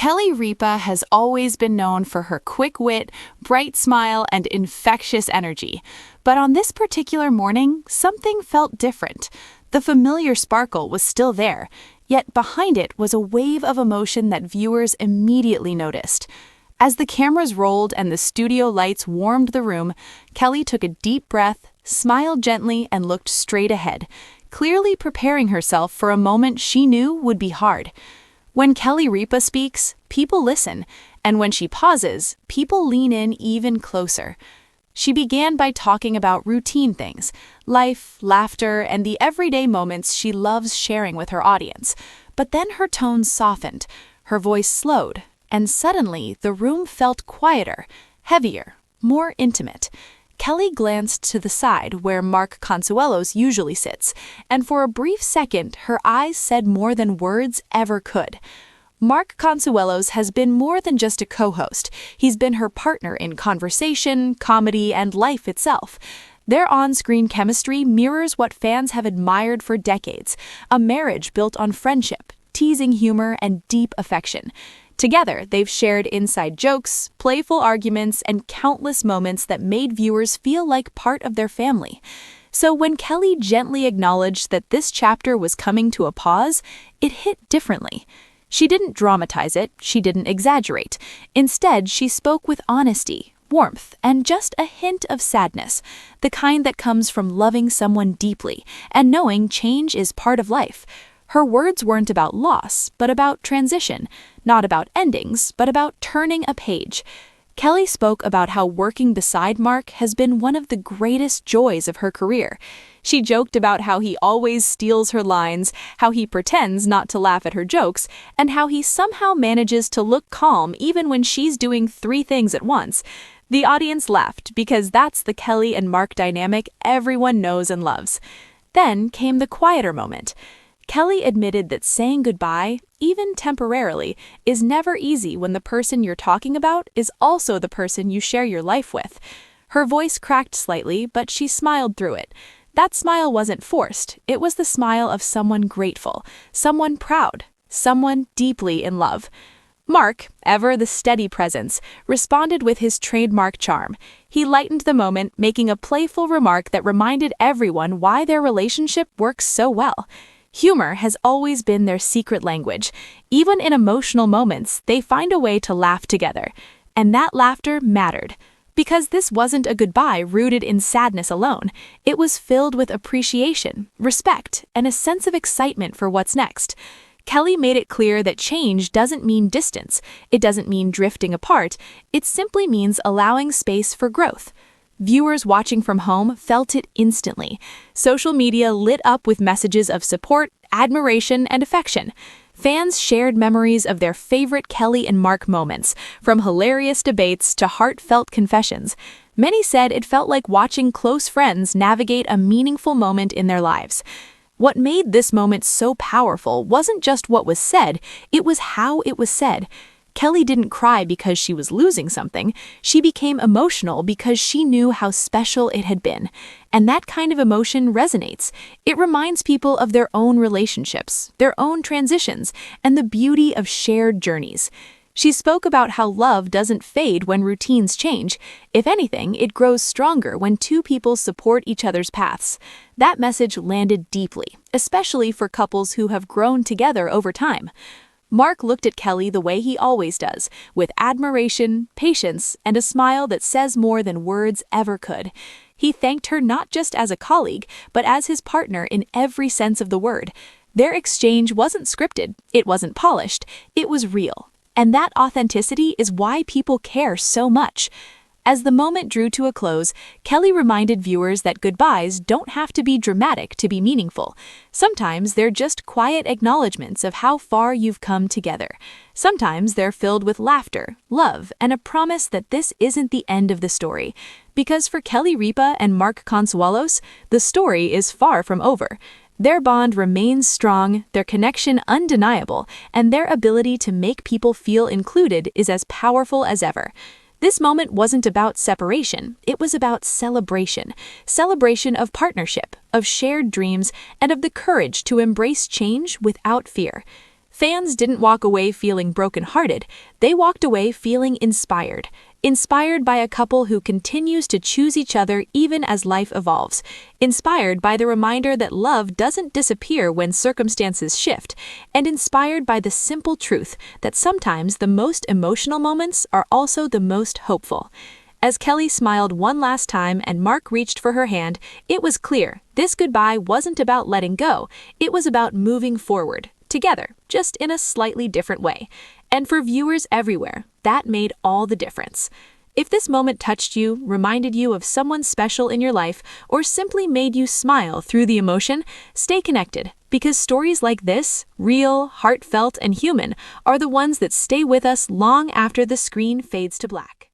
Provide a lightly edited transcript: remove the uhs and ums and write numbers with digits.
Kelly Ripa has always been known for her quick wit, bright smile, and infectious energy. But on this particular morning, something felt different. The familiar sparkle was still there, yet behind it was a wave of emotion that viewers immediately noticed. As the cameras rolled and the studio lights warmed the room, Kelly took a deep breath, smiled gently, and looked straight ahead, clearly preparing herself for a moment she knew would be hard. When Kelly Ripa speaks, people listen, and when she pauses, people lean in even closer. She began by talking about routine things, life, laughter, and the everyday moments she loves sharing with her audience. But then her tone softened, her voice slowed, and suddenly the room felt quieter, heavier, more intimate. Kelly glanced to the side where Mark Consuelos usually sits, and for a brief second her eyes said more than words ever could. Mark Consuelos has been more than just a co-host. He's been her partner in conversation, comedy, and life itself. Their on-screen chemistry mirrors what fans have admired for decades, a marriage built on friendship, teasing humor, and deep affection. Together, they've shared inside jokes, playful arguments, and countless moments that made viewers feel like part of their family. So when Kelly gently acknowledged that this chapter was coming to a pause, it hit differently. She didn't dramatize it, she didn't exaggerate. Instead, she spoke with honesty, warmth, and just a hint of sadness, the kind that comes from loving someone deeply and knowing change is part of life. Her words weren't about loss, but about transition, not about endings, but about turning a page. Kelly spoke about how working beside Mark has been one of the greatest joys of her career. She joked about how he always steals her lines, how he pretends not to laugh at her jokes, and how he somehow manages to look calm even when she's doing 3 things at once. The audience laughed because that's the Kelly and Mark dynamic everyone knows and loves. Then came the quieter moment. Kelly admitted that saying goodbye, even temporarily, is never easy when the person you're talking about is also the person you share your life with. Her voice cracked slightly, but she smiled through it. That smile wasn't forced. It was the smile of someone grateful, someone proud, someone deeply in love. Mark, ever the steady presence, responded with his trademark charm. He lightened the moment, making a playful remark that reminded everyone why their relationship works so well. Humor has always been their secret language. Even in emotional moments, they find a way to laugh together. And that laughter mattered. Because this wasn't a goodbye rooted in sadness alone. It was filled with appreciation, respect, and a sense of excitement for what's next. Kelly made it clear that change doesn't mean distance. It doesn't mean drifting apart. It simply means allowing space for growth. Viewers watching from home felt it instantly. Social media lit up with messages of support, admiration, and affection. Fans shared memories of their favorite Kelly and Mark moments, from hilarious debates to heartfelt confessions. Many said it felt like watching close friends navigate a meaningful moment in their lives. What made this moment so powerful wasn't just what was said, it was how it was said. Kelly didn't cry because she was losing something. She became emotional because she knew how special it had been. And that kind of emotion resonates. It reminds people of their own relationships, their own transitions, and the beauty of shared journeys. She spoke about how love doesn't fade when routines change. If anything, it grows stronger when 2 people support each other's paths. That message landed deeply, especially for couples who have grown together over time. Mark looked at Kelly the way he always does, with admiration, patience, and a smile that says more than words ever could. He thanked her not just as a colleague, but as his partner in every sense of the word. Their exchange wasn't scripted, it wasn't polished, it was real. And that authenticity is why people care so much. As the moment drew to a close, Kelly reminded viewers that goodbyes don't have to be dramatic to be meaningful. Sometimes they're just quiet acknowledgments of how far you've come together. Sometimes they're filled with laughter, love, and a promise that this isn't the end of the story. Because for Kelly Ripa and Mark Consuelos, the story is far from over. Their bond remains strong, their connection undeniable, and their ability to make people feel included is as powerful as ever. This moment wasn't about separation, it was about celebration. Celebration of partnership, of shared dreams, and of the courage to embrace change without fear. Fans didn't walk away feeling brokenhearted, they walked away feeling inspired. Inspired by a couple who continues to choose each other even as life evolves. Inspired by the reminder that love doesn't disappear when circumstances shift. And inspired by the simple truth that sometimes the most emotional moments are also the most hopeful. As Kelly smiled one last time and Mark reached for her hand, it was clear this goodbye wasn't about letting go, it was about moving forward, together, just in a slightly different way. And for viewers everywhere, that made all the difference. If this moment touched you, reminded you of someone special in your life, or simply made you smile through the emotion, stay connected, because stories like this, real, heartfelt, and human, are the ones that stay with us long after the screen fades to black.